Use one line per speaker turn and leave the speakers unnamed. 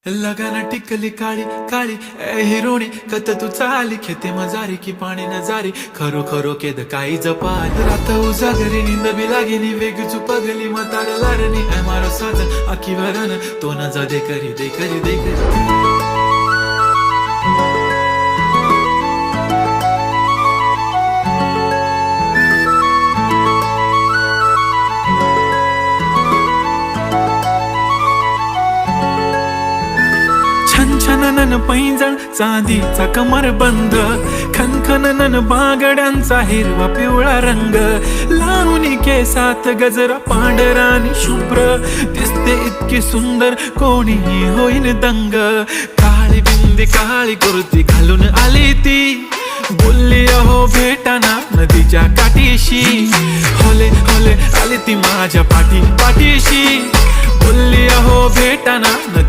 लगाना टिकली काळी काळी ए हिरोणी कत तू चाली खेते मजारी की पाणी नजारी खरो खरो केद काही जपाल रात उजागरी निंद बी लागेनी वेग चुपगली मतार लारणी ए मारो साजन आखी वरन तो न जा दे करी दे करी दे करी छनछननन पैंजण चांदीचा कमर बंद खनखननन बागड्यांचा हिरवा पिवळा रंग लावणी केसात गजरा पांढरा आणि शुभ्र दिसते इतकी सुंदर कोणीही होईन दंग काळी बिंदी काळी कुर्ती घालून आली ती बोलली अहो भेटाना नदीच्या काठीशी होले होले आली ती माझ्या पाठीशी बोलली अहो भेटाना नदी